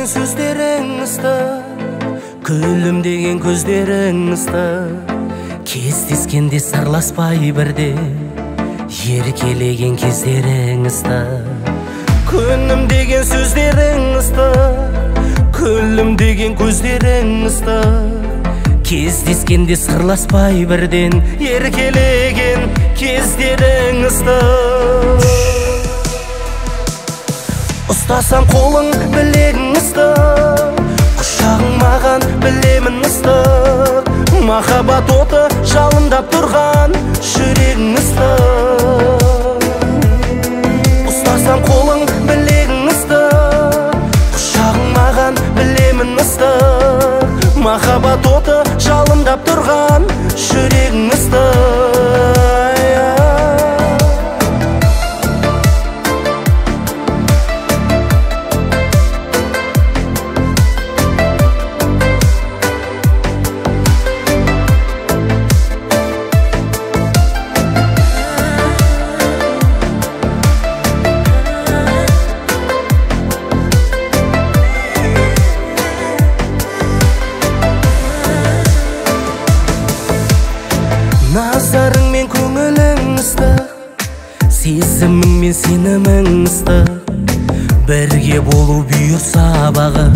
деген сөздерің ыстық, күлімдеген көздерің ыстық. Кездескенде сырласпай бірде, еркелеген кездерің ыстық. Күнім деген сөздерің ыстық, күлімдеген көздерің ыстық. Кездескенде сырласпай бірден, еркелеген кездерің ыстық. Ұстасам қолың білегің ыстық, құшағың маған білемін ыстық. Махаббат оты жалындап тұрған жүрегің ыстық. Ұстасам қолың білегің ыстық, құшағың маған білемін ыстық. Махаббат оты жалындап тұрған жүрегің ыстық. Назарың мен көңілің ыстық, сезімің мен сенімің ыстық. Бірге болу бұйырса бағы,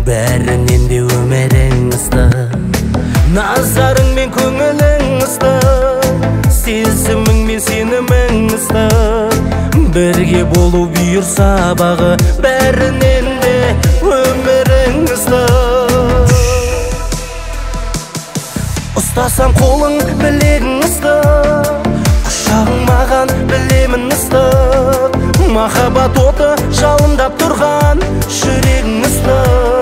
бәрінен де өмірің ыстық. Назарың мен көңілің ыстық, сезімің мен сенімің ыстық. Бірге болу бұйырса бағы, бәрінен де өмірің ыстық. Ұстасам қолың білегің ыстық, құшағың маған білемін ыстық. Махаббат оты жалындап тұрған жүрегің ыстық.